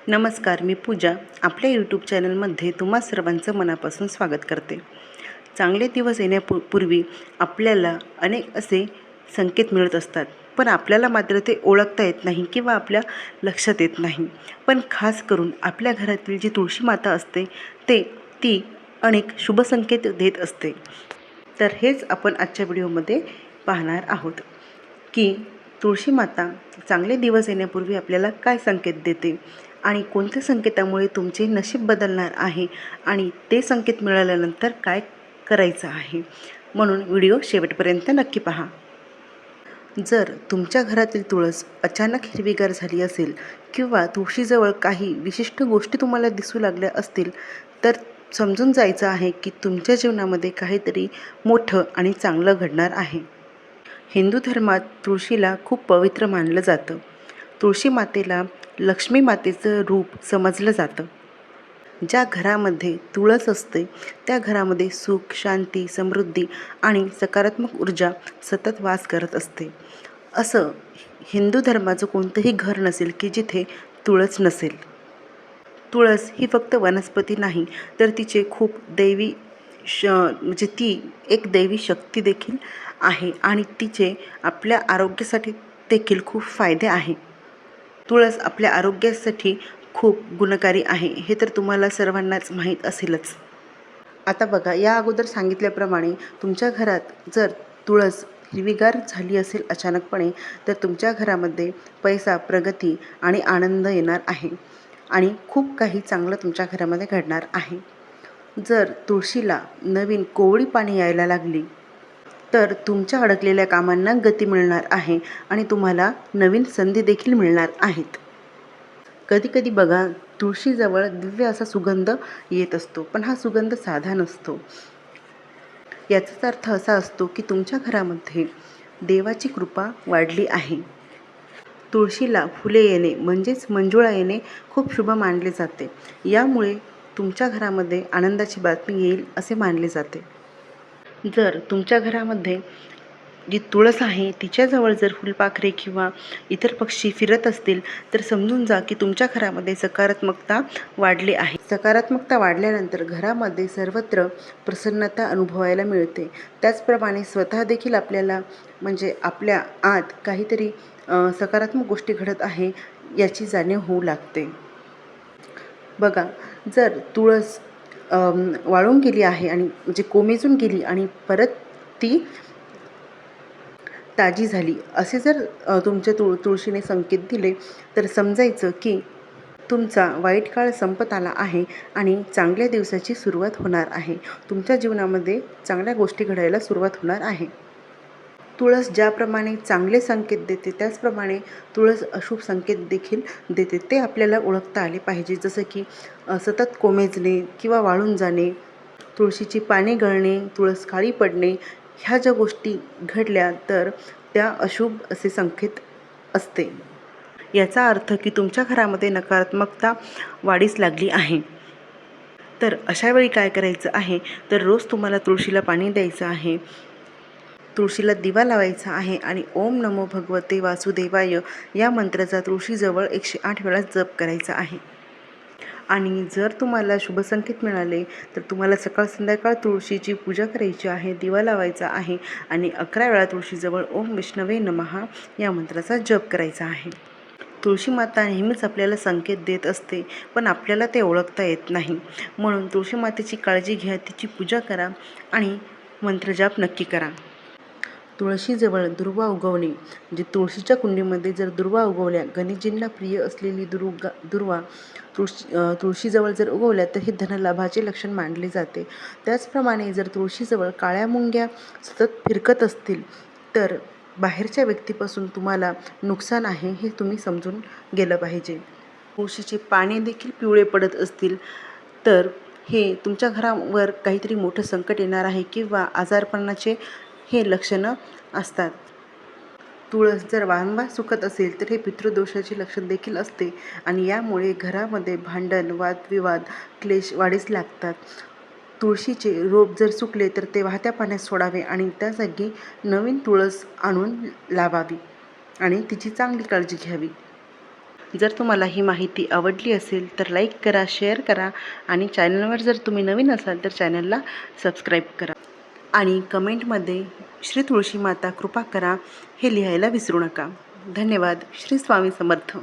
नमस्कार, मी पूजा. आपल्या यूट्यूब चॅनलमध्ये तुम्हा सर्वांचं मनापासून स्वागत करते. चांगले दिवस येण्यापूर्वी आपल्याला अनेक असे संकेत मिळत असतात, पण आपल्याला मात्र ते ओळखता येत नाही किंवा आपल्या लक्षात येत नाही. पण खास करून आपल्या घरातील जी तुळशी माता असते ती अनेक शुभ संकेत देत असते. तर हेच आपण आजच्या व्हिडिओमध्ये पाहणार आहोत की तुळशी माता चांगले दिवस येण्यापूर्वी आपल्याला काय संकेत देते आणि कोणत्या संकेतामुळे तुमचे नशीब बदलणार आहे आणि ते संकेत मिळाल्यानंतर काय करायचं आहे. म्हणून व्हिडिओ शेवटपर्यंत नक्की पहा. जर तुमच्या घरातील तुळस अचानक हिरवीगार झाली असेल किंवा तुळशीजवळ काही विशिष्ट गोष्टी तुम्हाला दिसू लागल्या असतील तर समजून जायचं आहे की तुमच्या जीवनामध्ये काहीतरी मोठं आणि चांगलं घडणार आहे. हिंदू धर्मात तुळशीला खूप पवित्र मानलं जातं. तुळशी मातेला लक्ष्मी मातेचं रूप समजलं जातं. ज्या घरामध्ये तुळस असते त्या घरामध्ये सुख, शांती, समृद्धी आणि सकारात्मक ऊर्जा सतत वास करत असते. असं हिंदू धर्माचं कोणतंही घर नसेल की जिथे तुळस नसेल. तुळस ही फक्त वनस्पती नाही तर तिचे खूप म्हणजे ती एक दैवी शक्ती देखील आहे आणि तिचे आपल्या आरोग्यासाठी देखील खूप फायदे आहे. तुळस आपल्या आरोग्यासाठी खूप गुणकारी आहे हे तर तुम्हाला सर्वांनाच माहीत असेलच. आता बघा, या अगोदर सांगितल्याप्रमाणे तुमच्या घरात जर तुळस हिरवीगार झाली असेल अचानकपणे तर तुमच्या घरामध्ये पैसा, प्रगती आणि आनंद येणार आहे आणि खूप काही चांगलं तुमच्या घरामध्ये घडणार आहे. जर तुळशीला नवीन कोवळी पाने यायला लागली तर तुमच्या अडकलेल्या कामांना गती मिळणार आहे आणि तुम्हाला नवीन संधी देखील मिळणार आहेत. कधीकधी बघा, तुळशीजवळ दिव्य असा सुगंध येत असतो, पण हा सुगंध साधा नसतो. याचाच अर्थ असा असतो की तुमच्या घरामध्ये देवाची कृपा वाढली आहे. तुळशीला फुले येणे म्हणजेच मंजुळा येणे खूप शुभ मानले जाते. यामुळे तुमच्या घरामध्ये आनंदाची बातमी येईल असे मानले जाते. जर तुमच्या घरामध्ये जी तुळस आहे तिच्याजवळ जर फुलपाखरे किंवा इतर पक्षी फिरत असतील तर समजून जा की तुमच्या घरामध्ये सकारात्मकता वाढली आहे. सकारात्मकता वाढल्यानंतर घरामध्ये सर्वत्र प्रसन्नता अनुभवायला मिळते. त्याचप्रमाणे स्वतः देखील आपल्याला म्हणजे आपल्या आत काहीतरी सकारात्मक गोष्टी घडत आहे याची जाणीव होऊ लागते. बघा, जर तुळस वाळून गेली आहे आणि म्हणजे कोमेजून गेली आणि परत ती ताजी झाली असे जर तुमच्या तुळशीने संकेत दिले तर समजायचं की तुमचा वाईट काळ संपत आला आहे आणि चांगल्या दिवसाची सुरुवात होणार आहे. तुमच्या जीवनामध्ये चांगल्या गोष्टी घडायला सुरुवात होणार आहे. तुळस ज्याप्रमाणे चांगले संकेत देते त्याचप्रमाणे तुळस अशुभ संकेत देखील देते. ते आपल्याला ओळखता आले पाहिजे. जसं की सतत कोमेजणे किंवा वाळून जाणे, तुळशीची पाने गळणे, तुळस काळी पडणे, ह्या ज्या गोष्टी घडल्या तर त्या अशुभ असे संकेत असते. याचा अर्थ की तुमच्या घरामध्ये नकारात्मकता वाढीस लागली आहे. तर अशा वेळी काय करायचं आहे तर रोज तुम्हाला तुळशीला पाणी द्यायचं आहे, तुळशीला दिवा लावायचा आहे आणि ओम नमो भगवते वासुदेवाय या मंत्राचा तुळशीजवळ 108 वेळा जप करायचा आहे. आणि जर तुम्हाला शुभ संकेत मिळाले तर तुम्हाला सकाळ संध्याकाळ तुळशीची पूजा करायची आहे, दिवा लावायचा आहे आणि 11 वेळा तुळशीजवळ ओम विष्णवे नमः या मंत्राचा जप करायचा आहे. तुळशी माता नेहमीच आपल्याला संकेत देत असते, पण आपल्याला ते ओळखता येत नाही. म्हणून तुळशी मातेची काळजी घ्या, तिची पूजा करा आणि मंत्रजाप नक्की करा. तुळशीजवळ दुर्वा उगवणे म्हणजे तुळशीच्या कुंडीमध्ये जर दुर्वा उगवल्या, गणेशजींना प्रिय असलेली दुर्वा तुळशीजवळ जर उगवल्या तर हे धनलाभाचे लक्षण मानले जाते. त्याचप्रमाणे जर तुळशीजवळ काळ्या मुंग्या सतत फिरकत असतील तर बाहेरच्या व्यक्तीपासून तुम्हाला नुकसान आहे हे तुम्ही समजून गेलं पाहिजे. तुळशीचे पाने देखील पिवळे पडत असतील तर हे तुमच्या घरावर काहीतरी मोठं संकट येणार आहे किंवा आजारपणाचे हे लक्षणं असतात. तुळस जर वारंवार सुकत असेल तर हे पितृदोषाचे लक्षण देखील असते आणि यामुळे घरामध्ये भांडण, वादविवाद, क्लेश वाढीस लागतात. तुळशीचे रोप जर सुकले तर ते वाहत्या पाण्यात सोडावे आणि त्या जागी नवीन तुळस आणून लावावी आणि तिची चांगली काळजी घ्यावी. जर तुम्हाला ही माहिती आवडली असेल तर लाईक करा, शेअर करा आणि चॅनलवर जर तुम्ही नवीन असाल तर चॅनलला सबस्क्राईब करा आणि कमेंटमध्ये श्री तुळशी माता कृपा करा हे लिहायला विसरू नका. धन्यवाद. श्री स्वामी समर्थ.